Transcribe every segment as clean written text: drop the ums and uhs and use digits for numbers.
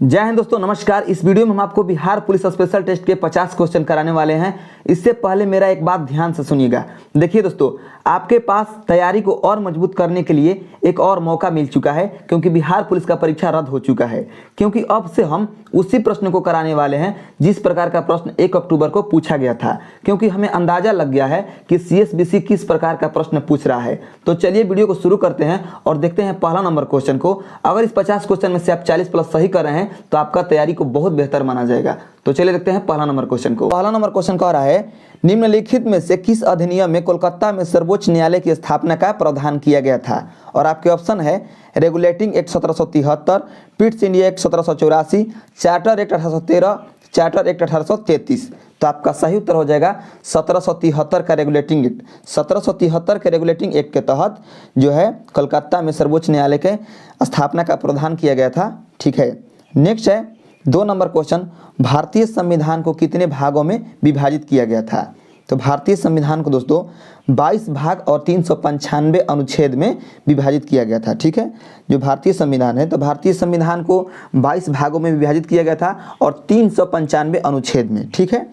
जय हिंद दोस्तों, नमस्कार। इस वीडियो में हम आपको बिहार पुलिस स्पेशल टेस्ट के 50 क्वेश्चन कराने वाले हैं। इससे पहले मेरा एक बात ध्यान से सुनिएगा। देखिए दोस्तों, आपके पास तैयारी को और मजबूत करने के लिए एक और मौका मिल चुका है, क्योंकि बिहार पुलिस का परीक्षा रद्द हो चुका है। क्योंकि अब से हम उसी प्रश्न को कराने वाले हैं जिस प्रकार का प्रश्न 1 अक्टूबर को पूछा गया था, क्योंकि हमें अंदाजा लग गया है कि CSBC किस प्रकार का प्रश्न पूछ रहा है। तो चलिए वीडियो को शुरू करते हैं और देखते हैं पहला नंबर क्वेश्चन को। अगर इस 50 क्वेश्चन में से आप 40 प्लस सही कर रहे हैं तो आपका तैयारी को बहुत बेहतर माना जाएगा। तो चलिए देखते हैं पहला नंबर क्वेश्चन को। पहला नंबर क्वेश्चन कह रहा है, निम्नलिखित में से किस अधिनियम में कोलकाता में सर्वोच्च न्यायालय की स्थापना का प्रावधान किया गया था? और आपके ऑप्शन है regulating act 1773, Pitt's India act 1784, charter act 1813, charter act 1833। तो आपका सही उत्तर हो जाएगा 1773 का रेगुलेटिंग एक्ट। 1773 के रेगुलेटिंग एक्ट के तहत जो है कोलकाता में सर्वोच्च न्यायालय के स्थापना का प्रावधान किया गया था। ठीक है, नेक्स्ट है 2 नंबर क्वेश्चन, भारतीय संविधान को कितने भागों में विभाजित किया गया था? तो भारतीय संविधान को दोस्तों 22 भाग और 395 अनुच्छेद में विभाजित किया गया था। ठीक है, जो भारतीय संविधान है तो भारतीय संविधान को 22 भागों में विभाजित किया गया था और 395 अनुच्छेद में। ठीक है,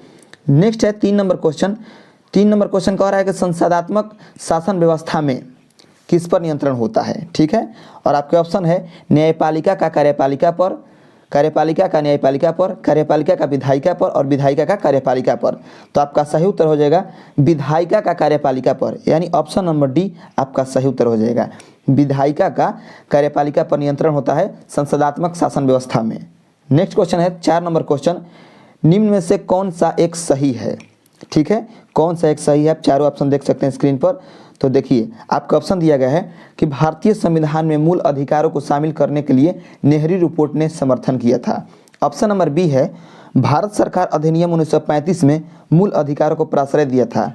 नेक्स्ट है 3 नंबर क्वेश्चन। 3 नंबर क्वेश्चन कह रहा है कि संसदात्मक शासन व्यवस्था में किस पर नियंत्रण होता है? ठीक है, और आपके ऑप्शन है न्यायपालिका का कार्यपालिका पर, कार्यपालिका का न्यायपालिका पर, कार्यपालिका का विधायिका पर और विधायिका का कार्यपालिका पर। तो आपका सही उत्तर हो जाएगा विधायिका का कार्यपालिका पर, यानी ऑप्शन नंबर डी आपका सही उत्तर हो जाएगा। विधायिका का कार्यपालिका पर नियंत्रण होता है संसदात्मक शासन व्यवस्था में। नेक्स्ट क्वेश्चन है 4 नंबर क्वेश्चन, निम्न में से कौन सा एक सही है? ठीक है, कौन सा एक सही है? आप चारों ऑप्शन देख सकते हैं स्क्रीन पर। तो देखिए, आपका ऑप्शन दिया गया है कि भारतीय संविधान में मूल अधिकारों को शामिल करने के लिए नेहरू रिपोर्ट ने समर्थन किया था। ऑप्शन नंबर बी है भारत सरकार अधिनियम 1935 में मूल अधिकारों को प्रश्रय दिया था।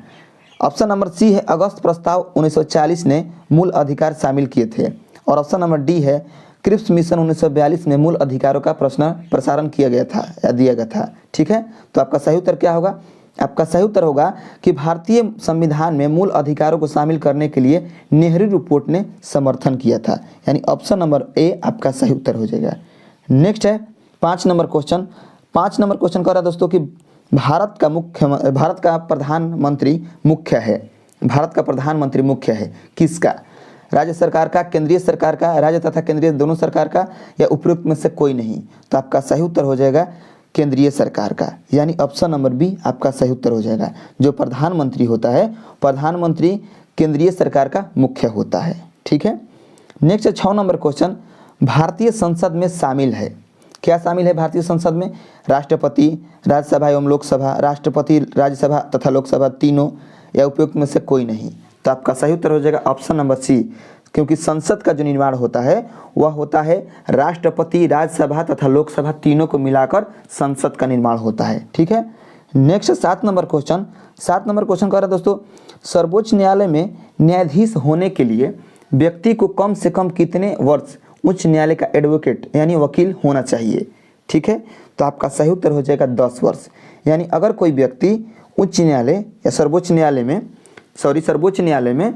ऑप्शन नंबर सी है अगस्त प्रस्ताव 1940 ने मूल अधिकार शामिल किए थे। और ऑप्शन नंबर डी है क्रिप्स मिशन 1942 में मूल अधिकारों का प्रसारण किया गया था या दिया गया था। ठीक है, तो आपका सही उत्तर क्या होगा? आपका सही उत्तर होगा कि भारतीय संविधान में मूल अधिकारों को शामिल करने के लिए नेहरू रिपोर्ट ने समर्थन किया था, यानी ऑप्शन नंबर ए आपका सही उत्तर हो जाएगा। नेक्स्ट है 5 नंबर क्वेश्चन। 5 नंबर क्वेश्चन कह रहा है दोस्तों कि भारत का प्रधानमंत्री मुख्य है। भारत का प्रधानमंत्री मुख्य है किसका? राज्य सरकार का, केंद्रीय सरकार का, राज्य तथा केंद्रीय दोनों सरकार का, या उपयुक्त में से कोई नहीं? तो आपका सही उत्तर हो जाएगा केंद्रीय सरकार का, यानी ऑप्शन नंबर बी आपका सही उत्तर हो जाएगा। जो प्रधानमंत्री होता है, प्रधानमंत्री केंद्रीय सरकार का मुख्य होता है। ठीक है, नेक्स्ट है 6 नंबर क्वेश्चन, भारतीय संसद में शामिल है। क्या शामिल है भारतीय संसद में? राष्ट्रपति, राज्यसभा एवं लोकसभा, राष्ट्रपति, राज्यसभा तथा लोकसभा तीनों, या उपयुक्त में से कोई नहीं? तो आपका सही उत्तर हो जाएगा ऑप्शन नंबर सी, क्योंकि संसद का जो निर्माण होता है वह होता है राष्ट्रपति, राज्यसभा तथा लोकसभा तीनों को मिलाकर संसद का निर्माण होता है। ठीक है, next 7 number question. 7 number question कह रहा है दोस्तों, सर्वोच्च न्यायालय में न्यायाधीश होने के लिए व्यक्ति को कम से कम कितने वर्ष उच्च न्यायालय का एडवोकेट यानी वकील होना चाहिए? ठीक है, तो आपका सही उत्तर हो जाएगा 10 वर्ष। यानी अगर कोई व्यक्ति उच्च न्यायालय या सर्वोच्च न्यायालय में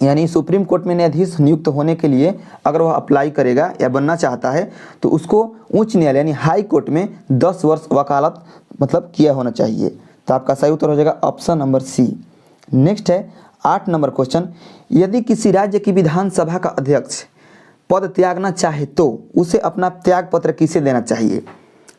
यानी सुप्रीम कोर्ट में न्यायाधीश नियुक्त होने के लिए अगर वह अप्लाई करेगा या बनना चाहता है तो उसको उच्च न्यायालय यानी हाई कोर्ट में 10 वर्ष वकालत मतलब किया होना चाहिए। तो आपका सही उत्तर हो जाएगा ऑप्शन नंबर सी। नेक्स्ट है 8 नंबर क्वेश्चन, यदि किसी राज्य की विधानसभा का अध्यक्ष पद त्यागना चाहे तो उसे अपना त्याग पत्र किसे देना चाहिए?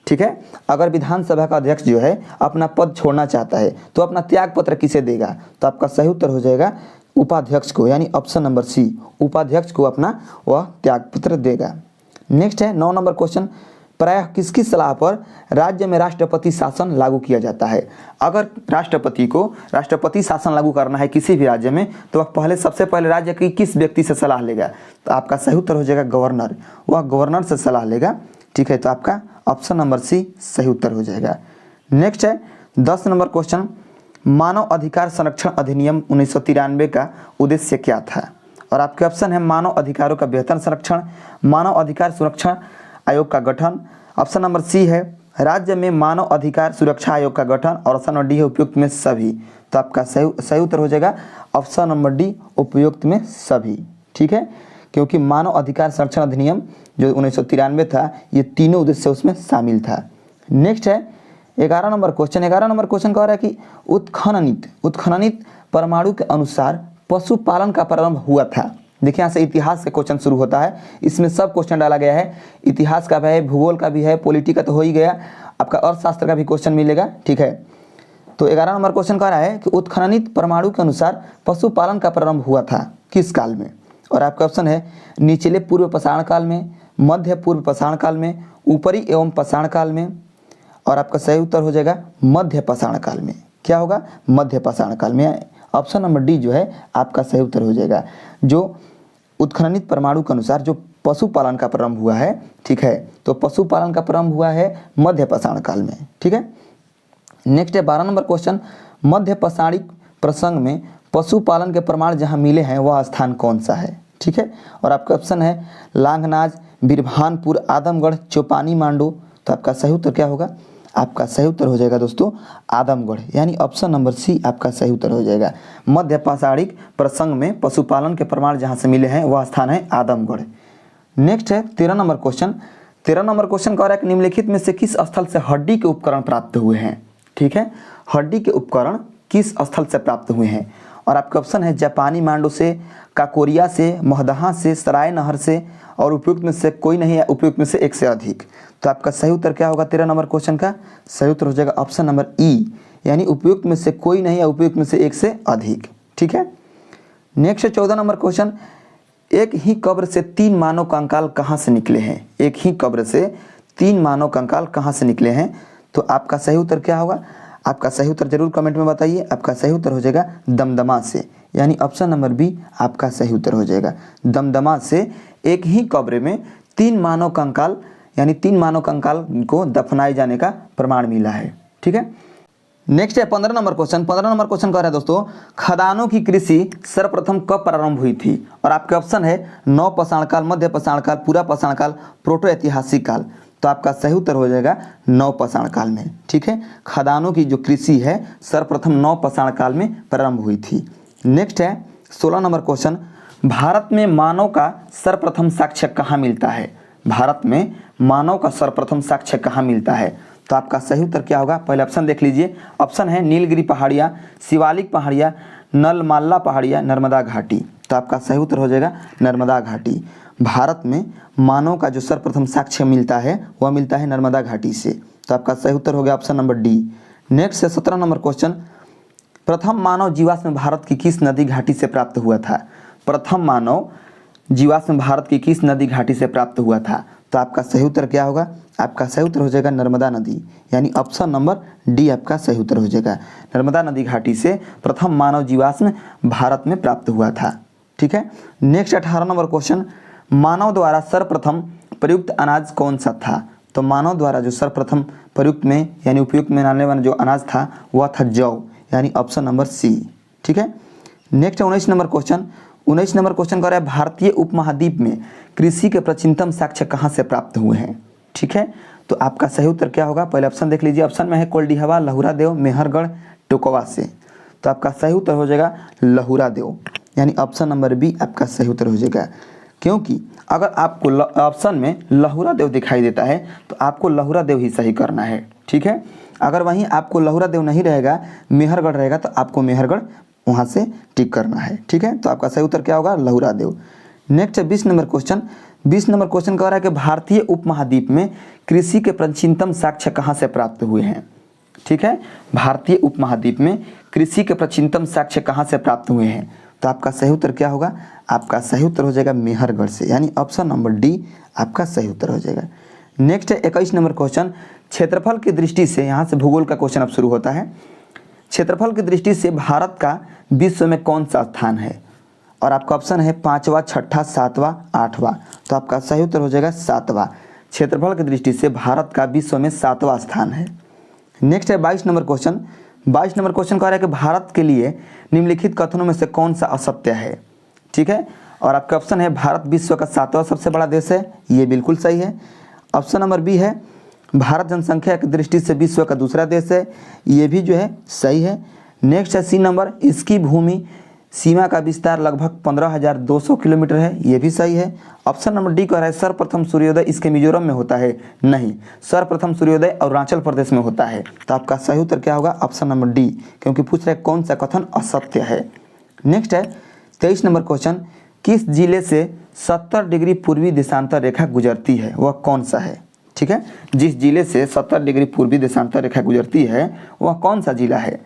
ठीक है, अगर विधानसभा का अध्यक्ष जो है अपना पद छोड़ना चाहता है तो अपना त्याग पत्र किसे देगा? तो आपका सही उत्तर हो जाएगा उपाध्यक्ष को, यानी ऑप्शन नंबर सी, उपाध्यक्ष को अपना वह त्याग पत्र देगा। नेक्स्ट है 9 नंबर क्वेश्चन, प्रायः किसकी सलाह पर राज्य में राष्ट्रपति शासन लागू किया जाता है? अगर राष्ट्रपति को राष्ट्रपति शासन लागू करना है किसी भी राज्य में तो वह सबसे पहले राज्य की किस व्यक्ति से सलाह लेगा? तो आपका सही उत्तर हो जाएगा गवर्नर, वह गवर्नर से सलाह लेगा। ठीक है, तो आपका ऑप्शन नंबर सी सही उत्तर हो जाएगा। नेक्स्ट है 10 नंबर क्वेश्चन, मानव अधिकार संरक्षण अधिनियम 1993 का उद्देश्य क्या था? और आपके ऑप्शन है मानव अधिकारों का बेहतर संरक्षण, मानव अधिकार सुरक्षा आयोग का गठन, ऑप्शन नंबर सी है राज्य में मानव अधिकार सुरक्षा आयोग का गठन, और ऑप्शन नंबर डी है उपयुक्त में सभी। तो आपका सही उत्तर हो जाएगा ऑप्शन नंबर डी उपयुक्त में सभी। ठीक है, क्योंकि मानव अधिकार संरक्षण अधिनियम जो 1993 था, ये तीनों उद्देश्य उसमें शामिल था। नेक्स्ट है 11 नंबर क्वेश्चन। 11 नंबर क्वेश्चन कह रहा है कि उत्खननित परमाणु के अनुसार पशुपालन का प्रारंभ हुआ था। देखिए यहाँ से इतिहास का क्वेश्चन शुरू होता है, इसमें सब क्वेश्चन डाला गया है, इतिहास का भी है, भूगोल का भी है, पॉलिटी का तो हो ही गया, आपका अर्थशास्त्र का भी क्वेश्चन मिलेगा, ठीक है। तो 11 नंबर क्वेश्चन कह रहा है कि उत्खननित परमाणु के अनुसार पशुपालन का प्रारंभ हुआ था किस काल में? और आपका ऑप्शन है निचले पूर्व पाषाण काल में, मध्य पूर्व पाषाण काल में, ऊपरी एवं पाषाण काल में, और आपका सही उत्तर हो जाएगा मध्य पाषाण काल में। क्या होगा? मध्य पाषाण काल में। ऑप्शन नंबर डी जो है आपका सही उत्तर हो जाएगा। जो उत्खननित परमाणु के अनुसार जो पशुपालन का प्रारंभ हुआ है, ठीक है, तो पशुपालन का प्रारंभ हुआ है मध्य पाषाण काल में, ठीक है। नेक्स्ट है 12 नंबर क्वेश्चन। मध्य पाषाणिक प्रसंग में पशुपालन के प्रमाण जहाँ मिले हैं वह स्थान कौन सा है? ठीक है, और आपका ऑप्शन है लांघनाज, बिरभानपुर, आदमगढ़, चौपानी, मांडू। तो आपका सही उत्तर क्या होगा? आपका सही उत्तर हो जाएगा दोस्तों आदमगढ़, यानी ऑप्शन नंबर सी आपका सही उत्तर हो जाएगा। मध्य पाषाणिक प्रसंग में पशुपालन के प्रमाण जहाँ से मिले हैं वह स्थान है आदमगढ़। नेक्स्ट है 13 नंबर क्वेश्चन। 13 नंबर क्वेश्चन कह रहा है कि निम्नलिखित में से किस स्थल से हड्डी के उपकरण प्राप्त हुए हैं? ठीक है, हड्डी के उपकरण किस स्थल से प्राप्त हुए हैं? और आपका ऑप्शन है जापानी मांडू से, काकोरिया से, महदहा से, सराय नहर से, और उपयुक्त में से कोई नहीं है, उपयुक्त में से एक से अधिक। तो आपका सही उत्तर क्या होगा 13 नंबर क्वेश्चन का? सही उत्तर हो जाएगा ऑप्शन नंबर ई, यानी उपयुक्त में से कोई नहीं है, उपयुक्त में से एक से अधिक, ठीक है। Next 14 number question. एक ही कब्र से 3 मानव कंकाल कहाँ से निकले हैं? एक ही कब्र से 3 मानव कंकाल कहाँ से निकले हैं? तो आपका सही उत्तर क्या होगा? आपका सही उत्तर जरूर कमेंट में बताइए। आपका सही उत्तर हो जाएगा दमदमा से, यानी ऑप्शन नंबर बी आपका सही उत्तर हो जाएगा। दमदमा से एक ही कब्र में 3 मानव कंकाल, यानी 3 मानव कंकाल को दफनाए जाने का प्रमाण मिला है, ठीक है। नेक्स्ट है 15 नंबर क्वेश्चन। 15 नंबर क्वेश्चन कह रहा है दोस्तों, खदानों की कृषि सर्वप्रथम कब प्रारंभ हुई थी? और आपके ऑप्शन है नव पाषाण काल, मध्य पाषाण काल, पूरा पाषाण काल, प्रोटो ऐतिहासिक काल। तो आपका सही उत्तर हो जाएगा नव पाषाण काल में, ठीक है। खदानों की जो कृषि है सर्वप्रथम नव पाषाण काल में प्रारंभ हुई थी। नेक्स्ट है 16 नंबर क्वेश्चन। भारत में मानव का सर्वप्रथम साक्ष्य कहाँ मिलता है? भारत में मानव का सर्वप्रथम साक्ष्य कहाँ मिलता है? तो आपका सही उत्तर क्या होगा? पहले ऑप्शन देख लीजिए। ऑप्शन है नीलगिरी पहाड़ियाँ, शिवालिक पहाड़ियाँ, नलमाला पहाड़ियाँ, नर्मदा घाटी। तो आपका सही उत्तर हो जाएगा नर्मदा घाटी। भारत में मानव का जो सर्वप्रथम साक्ष्य मिलता है वह मिलता है नर्मदा घाटी से। तो आपका सही उत्तर हो गया ऑप्शन नंबर डी। नेक्स्ट है 17 नंबर क्वेश्चन। प्रथम मानव जीवाश्म भारत की किस नदी घाटी से प्राप्त हुआ था? प्रथम मानव जीवाश्म भारत की किस नदी घाटी से प्राप्त हुआ था? तो आपका सही उत्तर क्या होगा? आपका सही उत्तर हो जाएगा नर्मदा नदी, यानी ऑप्शन नंबर डी आपका सही उत्तर हो जाएगा। नर्मदा नदी घाटी से प्रथम मानव जीवाश्म भारत में प्राप्त हुआ था, ठीक है। Next 18 number question. मानव द्वारा सर्वप्रथम प्रयुक्त अनाज कौन सा था? तो मानव द्वारा जो सर्वप्रथम प्रयुक्त में यानी उपयुक्त में आने वाला जो अनाज था वह था जौ, यानी ऑप्शन नंबर सी, ठीक है। Next 19 number question. 19 number question कर रहा है भारतीय उपमहाद्वीप में कृषि के प्राचीनतम साक्ष्य कहाँ से प्राप्त हुए हैं? ठीक है, तो आपका सही उत्तर क्या होगा? पहले ऑप्शन देख लीजिए। ऑप्शन में है कोल्डिहवा, लहुरा देव, मेहरगढ़, टोकवा से। तो आपका सही उत्तर हो जाएगा लहुरा देव, यानी ऑप्शन नंबर बी आपका सही उत्तर हो जाएगा। क्योंकि अगर आपको ऑप्शन में लहुरा देव दिखाई देता है तो आपको लहुरा देव ही सही करना है, ठीक है। अगर वहीं आपको लहुरा देव नहीं रहेगा, मेहरगढ़ रहेगा, तो आपको मेहरगढ़ वहाँ से टिक करना है, ठीक है। तो आपका सही उत्तर क्या होगा? Lahura Dev. Next 20 number question. 20 number question कह रहा है कि भारतीय उपमहाद्वीप में कृषि के प्राचीनतम साक्ष्य कहाँ से प्राप्त हुए हैं? ठीक है, भारतीय उपमहाद्वीप में कृषि के प्राचीनतम साक्ष्य कहाँ से प्राप्त हुए हैं? तो आपका सही उत्तर क्या होगा? आपका सही उत्तर हो जाएगा मेहरगढ़ से, यानी ऑप्शन नंबर डी आपका सही उत्तर हो जाएगा। नेक्स्ट है 21 नंबर क्वेश्चन। क्षेत्रफल की दृष्टि से, यहाँ से भूगोल का क्वेश्चन अब शुरू होता है। क्षेत्रफल की दृष्टि से भारत का विश्व में कौन सा स्थान है? और आपका ऑप्शन है 5वां, 6ठा, 7वां, 8वां। तो आपका सही उत्तर हो जाएगा 7वां। क्षेत्रफल की दृष्टि से भारत का विश्व में 7वां स्थान है। नेक्स्ट है 22 नंबर क्वेश्चन। 22 नंबर क्वेश्चन कह रहा है कि भारत के लिए निम्नलिखित कथनों में से कौन सा असत्य है? ठीक है, और आपका ऑप्शन है भारत विश्व का 7वां सबसे बड़ा देश है, ये बिल्कुल सही है। ऑप्शन नंबर बी है भारत जनसंख्या की दृष्टि से विश्व का दूसरा देश है, ये भी जो है सही है। नेक्स्ट है सी नंबर, इसकी भूमि सीमा का विस्तार लगभग 15,200 किलोमीटर है, ये भी सही है। ऑप्शन नंबर डी कह रहा है सर्वप्रथम सूर्योदय इसके मिजोरम में होता है, नहीं, सर्वप्रथम सूर्योदय अरुणाचल प्रदेश में होता है। तो आपका सही उत्तर क्या होगा? ऑप्शन नंबर डी, क्योंकि पूछ रहे कौन सा कथन असत्य है। नेक्स्ट है 23 नंबर क्वेश्चन, किस जिले से 70 डिग्री पूर्वी देशांतर रेखा गुजरती है, वह कौन सा है? ठीक है, जिस जिले से 70 डिग्री पूर्वी देशांतर रेखा गुजरती है वह कौन सा जिला है?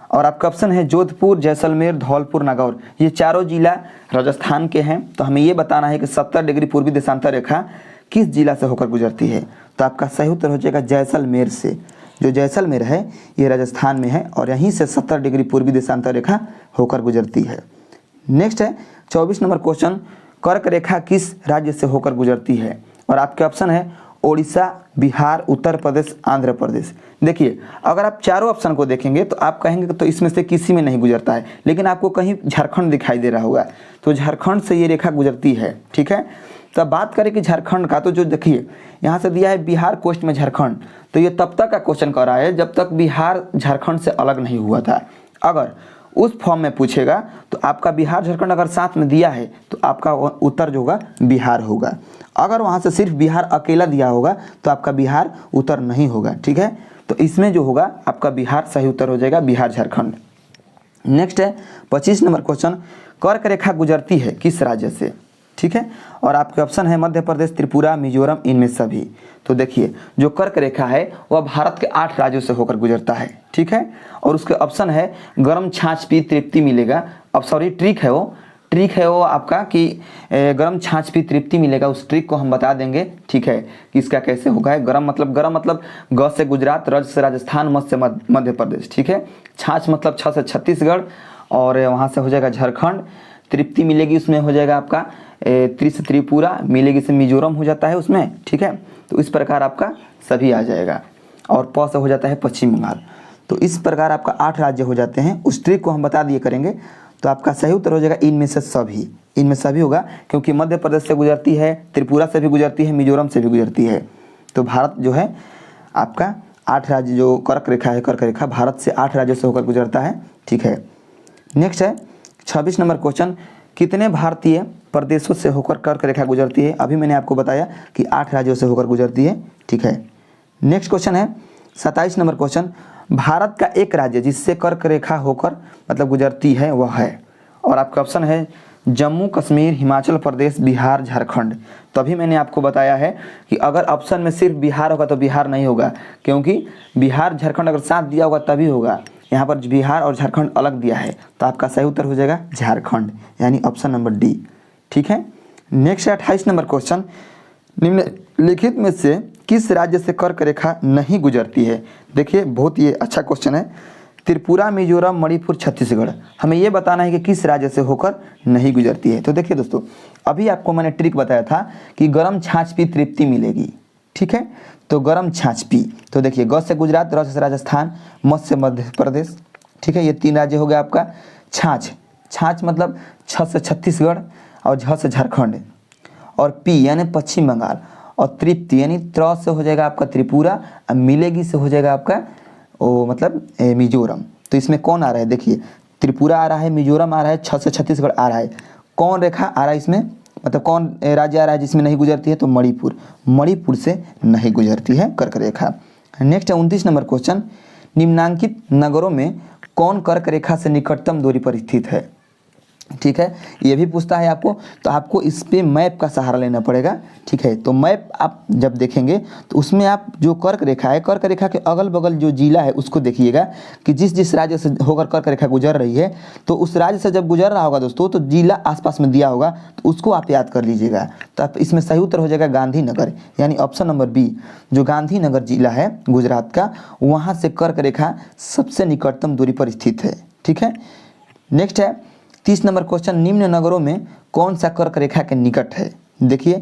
और आपका ऑप्शन है जोधपुर, जैसलमेर, धौलपुर, नागौर। ये चारों जिला राजस्थान के हैं। तो हमें ये बताना है कि 70 डिग्री पूर्वी देशांतर रेखा किस जिला से होकर गुजरती है। तो आपका सही उत्तर हो जाएगा जैसलमेर से। जो जैसलमेर है ये राजस्थान में है और यहीं से 70 डिग्री पूर्वी देशांतर रेखा होकर गुजरती है। नेक्स्ट है 24 नंबर क्वेश्चन, कर्क रेखा किस राज्य से होकर गुजरती है? और आपके ऑप्शन है ओडिशा, बिहार, उत्तर प्रदेश, आंध्र प्रदेश। देखिए, अगर आप चारों ऑप्शन को देखेंगे तो आप कहेंगे तो इसमें से किसी में नहीं गुजरता है, लेकिन आपको कहीं झारखंड दिखाई दे रहा होगा, तो झारखंड से ये रेखा गुजरती है। ठीक है, तो बात करें कि झारखंड का, तो जो देखिए यहाँ से दिया है बिहार कोस्ट में झारखंड, तो ये तब तक का क्वेश्चन कर रहा है जब तक बिहार झारखंड से अलग नहीं हुआ था। अगर उस फॉर्म में पूछेगा तो आपका बिहार झारखंड अगर साथ में दिया है तो आपका उत्तर जो होगा बिहार होगा। अगर वहाँ से सिर्फ बिहार अकेला दिया होगा तो आपका बिहार उत्तर नहीं होगा। ठीक है, तो इसमें जो होगा आपका बिहार सही उत्तर हो जाएगा, बिहार झारखंड। नेक्स्ट है 25 नंबर क्वेश्चन, कर्क रेखा गुजरती है किस राज्य से? ठीक है, और आपके ऑप्शन है मध्य प्रदेश, त्रिपुरा, मिजोरम, इनमें सभी। तो देखिए जो कर्क रेखा है वह भारत के 8 राज्यों से होकर गुजरता है। ठीक है, और उसके ऑप्शन है गर्म छाछ पी तृप्ति मिलेगा। अब सॉरी ट्रिक है वो आपका कि गर्म छाछ पी तृप्ति मिलेगा, उस ट्रिक को हम बता देंगे। ठीक है, कि इसका कैसे होगा। गरम मतलब ग से गुजरात, रज से राजस्थान, मध्य से मध्य प्रदेश। ठीक है, छाछ मतलब छ से छत्तीसगढ़ और वहाँ से हो जाएगा झारखंड। तृप्ति मिलेगी उसमें हो जाएगा आपका त्रि से त्रिपुरा, मिलेगी से मिजोरम हो जाता है उसमें। ठीक है, तो इस प्रकार आपका सभी आ जाएगा और प से हो जाता है पश्चिम बंगाल। तो इस प्रकार आपका 8 राज्य हो जाते हैं। उस ट्रिक को हम बता दिए करेंगे। तो आपका सही उत्तर हो जाएगा इनमें से सभी, इनमें सभी होगा, क्योंकि मध्य प्रदेश से गुजरती है, त्रिपुरा से भी गुजरती है, मिजोरम से भी गुजरती है। तो भारत जो है आपका 8 राज्य, जो कर्क रेखा भारत से 8 राज्यों से होकर गुजरता है। ठीक है, नेक्स्ट है 26 नंबर क्वेश्चन, कितने भारतीय प्रदेशों से होकर कर्क रेखा गुजरती है? अभी मैंने आपको बताया कि 8 राज्यों से होकर गुजरती है। ठीक है, नेक्स्ट क्वेश्चन है 27 नंबर क्वेश्चन, भारत का एक राज्य जिससे कर्क रेखा होकर मतलब गुजरती है वह है। और आपका ऑप्शन है जम्मू कश्मीर, हिमाचल प्रदेश, बिहार, झारखंड। तभी मैंने आपको बताया है कि अगर ऑप्शन में सिर्फ बिहार होगा तो बिहार नहीं होगा, क्योंकि बिहार झारखंड अगर साथ दिया होगा तभी होगा। यहाँ पर बिहार और झारखंड अलग दिया है, तो आपका सही उत्तर हो जाएगा झारखंड, यानी ऑप्शन नंबर डी। ठीक है, नेक्स्ट है 28 नंबर क्वेश्चन, निम्नलिखित में से किस राज्य से कर्क रेखा नहीं गुजरती है? देखिए बहुत ही अच्छा क्वेश्चन है। त्रिपुरा, मिजोरम, मणिपुर, छत्तीसगढ़। हमें ये बताना है कि किस राज्य से होकर नहीं गुजरती है। तो देखिए दोस्तों, अभी आपको मैंने ट्रिक बताया था कि गर्म छाछ पी तृप्ति मिलेगी। ठीक है, तो गर्म छाछ पी, तो देखिए ग से गुजरात, र से राजस्थान, मध्य से मध्य प्रदेश। ठीक है, ये 3 राज्य हो गया आपका। छाछ मतलब छ से छत्तीसगढ़ और झ से झारखंड, और पी यानी पश्चिम बंगाल, और तृप्ति यानी त्र से हो जाएगा आपका त्रिपुरा, और मिलेगी से हो जाएगा आपका मतलब मिजोरम। तो इसमें कौन आ रहा है? देखिए त्रिपुरा आ रहा है, मिजोरम आ रहा है, छ से छत्तीसगढ़ आ रहा है। कौन रेखा आ रहा है इसमें, मतलब कौन राज्य आ रहा है जिसमें नहीं गुजरती है? तो मणिपुर से नहीं गुजरती है कर्क रेखा। नेक्स्ट है 29 नंबर क्वेश्चन, निम्नांकित नगरों में कौन कर्क रेखा से निकटतम दूरी पर स्थित है? ठीक है, ये भी पूछता है आपको, तो आपको इस पे मैप का सहारा लेना पड़ेगा। ठीक है, तो मैप आप जब देखेंगे तो उसमें आप जो कर्क रेखा है, कर्क रेखा के अगल बगल जो जिला है उसको देखिएगा कि जिस राज्य से होकर कर्क रेखा गुजर रही है, तो उस राज्य से जब गुजर रहा होगा दोस्तों, तो जिला आसपास में दिया होगा, तो उसको आप याद कर लीजिएगा। तो आप इसमें सही उत्तर हो जाएगा गांधीनगर, यानी ऑप्शन नंबर बी। जो गांधीनगर जिला है गुजरात का, वहाँ से कर्क रेखा सबसे निकटतम दूरी पर स्थित है। ठीक है, नेक्स्ट है 30 नंबर क्वेश्चन, निम्न नगरों में कौन सा कर्क रेखा के निकट है? देखिए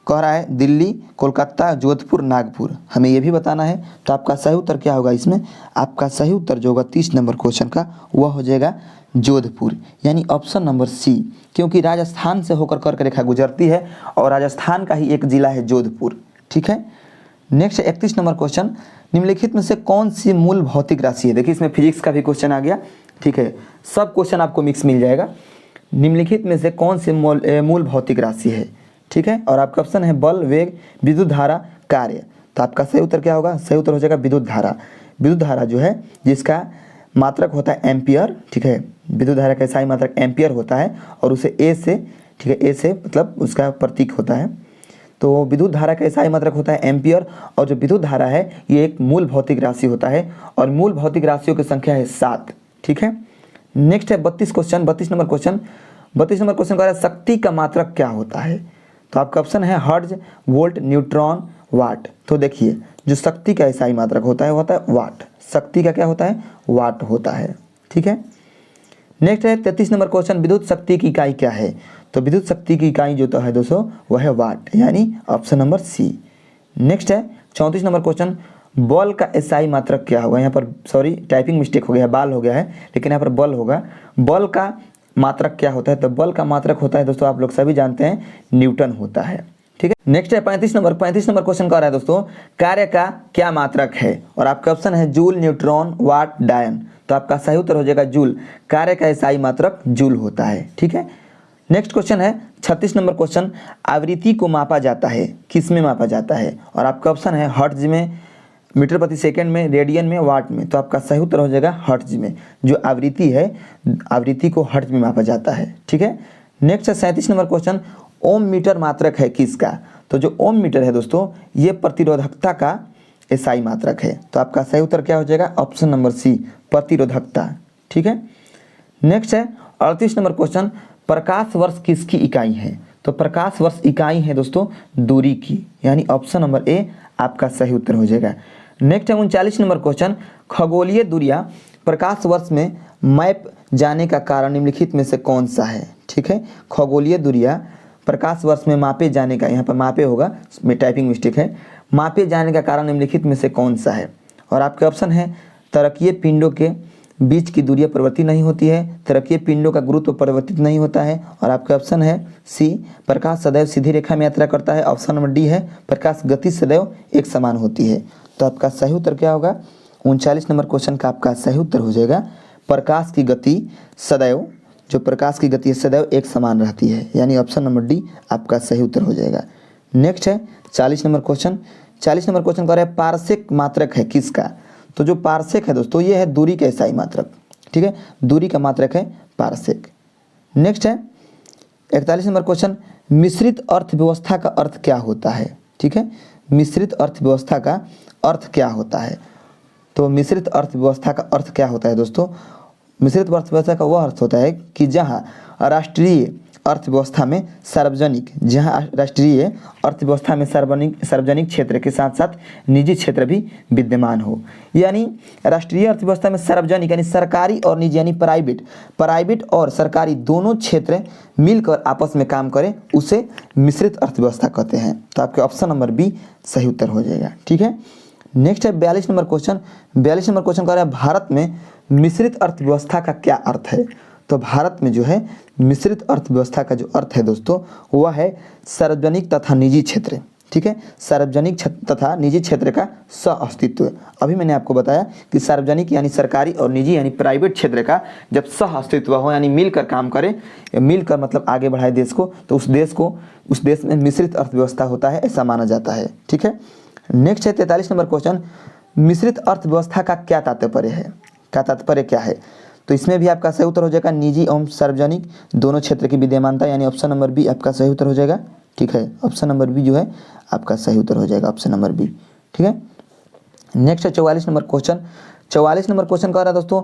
कह रहा है दिल्ली, कोलकाता, जोधपुर, नागपुर। हमें यह भी बताना है। तो आपका सही उत्तर क्या होगा इसमें? आपका सही उत्तर जो होगा 30 नंबर क्वेश्चन का वह हो जाएगा जोधपुर, यानी ऑप्शन नंबर सी, क्योंकि राजस्थान से होकर कर्क रेखा गुजरती है और राजस्थान का ही एक जिला है जोधपुर। ठीक है, नेक्स्ट 31 नंबर क्वेश्चन, निम्नलिखित में से कौन सी मूल भौतिक राशि है? देखिए इसमें फिजिक्स का भी क्वेश्चन आ गया। ठीक है, सब क्वेश्चन आपको मिक्स मिल जाएगा। निम्नलिखित में से कौन सी मूल भौतिक राशि है, ठीक है, और आपका ऑप्शन है बल, वेग, विद्युत धारा, कार्य। तो आपका सही उत्तर क्या होगा? सही उत्तर हो जाएगा विद्युत धारा। विद्युत धारा जो है जिसका मात्रक होता है एम्पियर, ठीक है, विद्युत धारा का इकाई मात्रक एम्पियर होता है और उसे ए से, ठीक है, ए से मतलब उसका प्रतीक होता है। तो विद्युत धारा का इकाई मात्रक होता है एम्पियर और जो विद्युत धारा है ये एक मूल भौतिक राशि होता है और मूल भौतिक राशियों की संख्या है 7, ठीक है। नेक्स्ट है 32 question, 32 number question. 32 number question का शक्ति का मात्रक क्या होता है? तो आपका ऑप्शन है हर्ट्ज, वोल्ट, न्यूट्रॉन, वाट। तो देखिए जो शक्ति का इकाई मात्रक होता है वाट। शक्ति का क्या होता है? वाट होता है, ठीक है। नेक्स्ट है 33 नंबर क्वेश्चन, विद्युत शक्ति की इकाई क्या है? तो विद्युत शक्ति की इकाई जो तो है दोस्तों वह है वाट, यानी ऑप्शन नंबर सी। नेक्स्ट है 34 नंबर क्वेश्चन, बल का एसआई मात्रक क्या होगा? यहाँ पर सॉरी टाइपिंग मिस्टेक हो गया है, बाल हो गया है, लेकिन यहाँ पर बल होगा। बल का मात्रक क्या होता है? तो बल का मात्रक होता है दोस्तों, आप लोग सभी जानते हैं, न्यूटन होता है, ठीक है। नेक्स्ट है 35 नंबर क्वेश्चन का रहा है दोस्तों, कार्य का क्या मात्रक है? और आपका ऑप्शन है जूल, न्यूट्रॉन, वाट, डायन। तो आपका सही उत्तर हो जाएगा जूल। कार्य का एसआई मात्रक जूल होता है, ठीक है। नेक्स्ट क्वेश्चन है 36 नंबर क्वेश्चन, आवृत्ति को मापा जाता है, किस में मापा जाता है? और आपका ऑप्शन है हर्ट्ज में, मीटर प्रति सेकंड में, रेडियन में, वाट में। तो आपका सही उत्तर हो जाएगा हर्ट्ज में। जो आवृत्ति है, आवृत्ति को हर्ट्ज में मापा जाता है, ठीक है। नेक्स्ट है 37 नंबर क्वेश्चन, ओम मीटर मात्रक है किसका? तो जो ओम मीटर है दोस्तों ये प्रतिरोधकता का एसआई मात्रक है। तो आपका सही उत्तर क्या हो जाएगा? ऑप्शन नंबर सी, प्रतिरोधकता, ठीक है। नेक्स्ट है 38 नंबर क्वेश्चन, प्रकाश वर्ष किसकी इकाई है? तो प्रकाश वर्ष इकाई है दोस्तों दूरी की, यानी ऑप्शन नंबर ए आपका सही उत्तर हो जाएगा। नेक्स्ट है 39 नंबर क्वेश्चन, खगोलीय दूरियां प्रकाश वर्ष में मैप जाने का कारण निम्नलिखित में से कौन सा है? ठीक है, खगोलीय दूरियां प्रकाश वर्ष में मापे जाने का, यहाँ पर मापे होगा, में टाइपिंग मिस्टेक है, मापे जाने का कारण निम्नलिखित में से कौन सा है? और आपके ऑप्शन है तरकीय पिंडों के बीच की दूरियां परिवर्तित नहीं होती है, तरकीय पिंडों का गुरुत्व परिवर्तित नहीं होता है, और आपका ऑप्शन है सी, प्रकाश सदैव सीधी रेखा में यात्रा करता है। ऑप्शन नंबर डी है प्रकाश गति सदैव एक समान होती है। तो आपका सही उत्तर क्या होगा? 39 नंबर क्वेश्चन का आपका सही उत्तर हो जाएगा प्रकाश की गति सदैव, जो प्रकाश की गति सदैव एक समान रहती है, यानी ऑप्शन नंबर डी आपका सही उत्तर हो जाएगा। नेक्स्ट है 40 नंबर क्वेश्चन। 40 नंबर क्वेश्चन कह रहा है पारसेक मात्रक है किसका? तो जो पारसेक है दोस्तों ये है दूरी का एसआई मात्रक, ठीक है, दूरी का मात्रक है पारसेक। नेक्स्ट है 41 नंबर क्वेश्चन, मिश्रित अर्थव्यवस्था का अर्थ क्या होता है? ठीक है, मिश्रित अर्थव्यवस्था का अर्थ क्या होता है? तो मिश्रित अर्थव्यवस्था का अर्थ क्या होता है दोस्तों? मिश्रित अर्थव्यवस्था का वह अर्थ होता है कि जहां राष्ट्रीय अर्थव्यवस्था में सार्वजनिक, जहां राष्ट्रीय अर्थव्यवस्था में सार्वजनिक क्षेत्र के साथ साथ निजी क्षेत्र भी विद्यमान हो। यानी राष्ट्रीय अर्थव्यवस्था में सार्वजनिक यानी सरकारी और निजी यानी प्राइवेट और सरकारी दोनों क्षेत्र मिलकर आपस में काम करें, उसे मिश्रित अर्थव्यवस्था कहते हैं। तो आपके ऑप्शन नंबर बी सही उत्तर हो जाएगा, ठीक है। नेक्स्ट है 42 नंबर क्वेश्चन। 42 नंबर क्वेश्चन कह रहा है भारत में मिश्रित अर्थव्यवस्था का क्या अर्थ है? तो भारत में जो है मिश्रित अर्थव्यवस्था का जो अर्थ है दोस्तों वह है सार्वजनिक तथा निजी क्षेत्र, ठीक है, सार्वजनिक तथा निजी क्षेत्र का सह अस्तित्व। अभी मैंने आपको बताया कि सार्वजनिक यानी सरकारी और निजी यानी प्राइवेट क्षेत्र का जब सह अस्तित्व हो यानी मिलकर काम करे, मिलकर मतलब आगे बढ़ाए देश को, तो उस देश में मिश्रित अर्थव्यवस्था होता है, ऐसा माना जाता है, ठीक है। नेक्स्ट है 43 नंबर क्वेश्चन, मिश्रित अर्थव्यवस्था का क्या तात्पर्य है? का तात्पर्य क्या है? तो इसमें भी आपका सही उत्तर हो जाएगा निजी एवं सार्वजनिक दोनों क्षेत्र की विद्यमानता, यानी ऑप्शन नंबर बी आपका सही उत्तर हो जाएगा, ठीक है। ऑप्शन नंबर बी जो है आपका सही उत्तर हो जाएगा, ऑप्शन नंबर बी, ठीक है। नेक्स्ट है 44 नंबर क्वेश्चन। 44 नंबर क्वेश्चन कह रहा है दोस्तों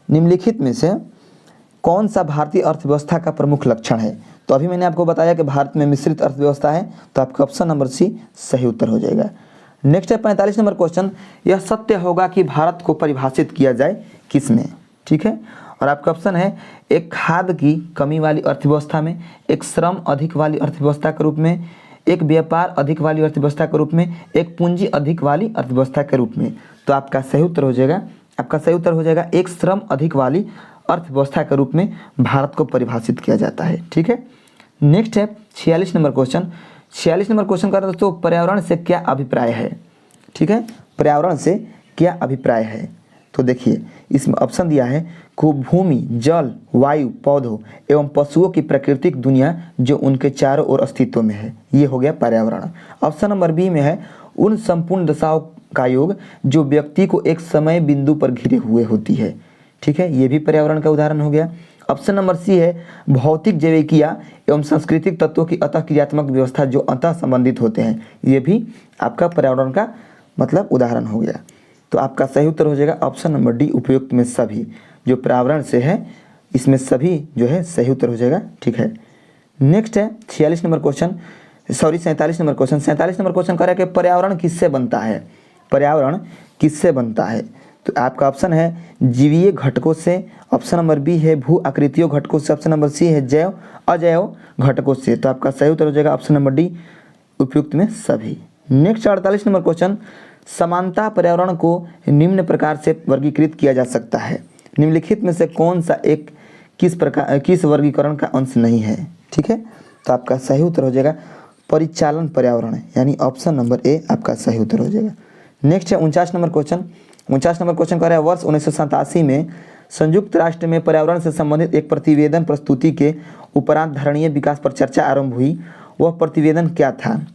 निम्नलिखित में से कौन सा भारतीय अर्थव्यवस्था का प्रमुख लक्षण है? तो अभी मैंने आपको बताया कि भारत में मिश्रित अर्थव्यवस्था है, तो आपका ऑप्शन नंबर सी सही उत्तर हो जाएगा। नेक्स्ट है 45 नंबर क्वेश्चन, यह सत्य होगा कि भारत को परिभाषित किया जाए किस में? ठीक है, और आपका ऑप्शन है एक खाद्य की कमी वाली अर्थव्यवस्था में, एक श्रम अधिक वाली अर्थव्यवस्था के रूप में, एक व्यापार अधिक वाली अर्थव्यवस्था के रूप में, एक पूंजी अधिक वाली अर्थव्यवस्था के रूप में। तो आपका सही उत्तर हो जाएगा, आपका सही उत्तर हो जाएगा एक श्रम अधिक वाली अर्थव्यवस्था के रूप में भारत को परिभाषित किया जाता है, ठीक है। नेक्स्ट है 46 नंबर क्वेश्चन। 46 नंबर क्वेश्चन का दोस्तों पर्यावरण से क्या अभिप्राय है? ठीक है, पर्यावरण से क्या अभिप्राय है? तो देखिए इसमें ऑप्शन दिया है को भूमि, जल, वायु, पौधों एवं पशुओं की प्राकृतिक दुनिया जो उनके चारों ओर अस्तित्व में है, ये हो गया पर्यावरण। ऑप्शन नंबर बी में है उन संपूर्ण दशाओं का योग जो व्यक्ति को एक समय बिंदु पर घिरे हुए होती है। ठीक है, ये भी पर्यावरण का उदाहरण हो गया। ऑप्शन नंबर सी है भौतिक, जैविकीय एवं सांस्कृतिक तत्वों की अतः क्रियात्मक व्यवस्था जो अंतः संबंधित होते हैं, ये भी आपका पर्यावरण का मतलब उदाहरण हो गया। तो आपका सही उत्तर हो जाएगा ऑप्शन नंबर डी, उपयुक्त में सभी। जो पर्यावरण से है इसमें सभी जो है सही उत्तर हो जाएगा। ठीक है, नेक्स्ट है 47 नंबर क्वेश्चन कह रहा है कि पर्यावरण किससे बनता है? पर्यावरण किससे बनता है? तो आपका ऑप्शन है जीवीय घटकों से, ऑप्शन नंबर बी है भू आकृतियों घटकों से, ऑप्शन नंबर सी है जैव अजैव घटकों से। तो आपका सही उत्तर हो जाएगा ऑप्शन नंबर डी, उपयुक्त में सभी। नेक्स्ट 48 नंबर क्वेश्चन, समानता पर्यावरण को निम्न प्रकार से वर्गीकृत किया जा सकता है, निम्नलिखित में से कौन सा एक किस वर्गीकरण का अंश नहीं है? ठीक है, तो आपका सही उत्तर हो जाएगा परिचालन पर्यावरण, यानी ऑप्शन नंबर ए आपका सही उत्तर हो जाएगा। नेक्स्ट है 49 नंबर क्वेश्चन कह रहा है वर्ष 1987 में संयुक्त राष्ट्र में पर्यावरण से संबंधित एक प्रतिवेदन प्रस्तुति के उपरांत धारणीय विकास पर चर्चा आरंभ हुई, वह प्रतिवेदन क्या था?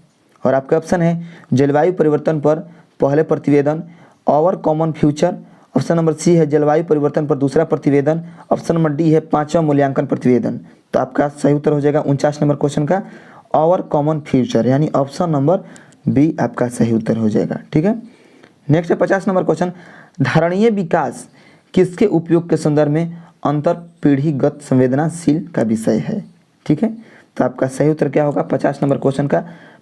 और आपके ऑप्शन है जलवायु परिवर्तन पर पहले प्रतिवेदन, our common future, option number C है जलवायु परिवर्तन पर दूसरा प्रतिवेदन, ऑप्शन नंबर डी है पांचवा मूल्यांकन प्रतिवेदन। तो आपका सही उत्तर हो जाएगा 49 नंबर क्वेश्चन का आवर कॉमन फ्यूचर, यानी ऑप्शन नंबर बी आपका सही उत्तर हो जाएगा। ठीक है, नेक्स्ट है 50 नंबर क्वेश्चन, धारणीय विकास किसके उपयोग के संदर्भ में अंतर पीढ़ीगत संवेदनाशील का विषय है? ठीक है, तो आपका सही उत्तर क्या होगा 50 नंबर क्वेश्चन का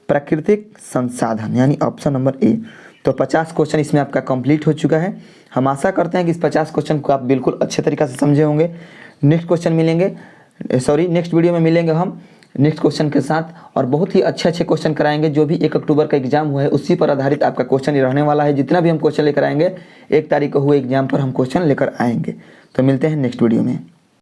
प्राकृतिक संसाधन, यानी ऑप्शन नंबर ए। तो 50 क्वेश्चन इसमें आपका कंप्लीट हो चुका है। हम आशा करते हैं कि इस 50 क्वेश्चन को आप बिल्कुल अच्छे तरीके से समझे होंगे। नेक्स्ट वीडियो में मिलेंगे हम नेक्स्ट क्वेश्चन के साथ, और बहुत ही अच्छे क्वेश्चन कराएंगे। जो भी 1 अक्टूबर का एग्जाम हुआ है उसी पर आधारित आपका क्वेश्चन रहने वाला है। जितना भी हम क्वेश्चन लेकर आएंगे 1 तारीख को हुए एग्जाम पर हम क्वेश्चन लेकर आएंगे। तो मिलते हैं नेक्स्ट वीडियो में।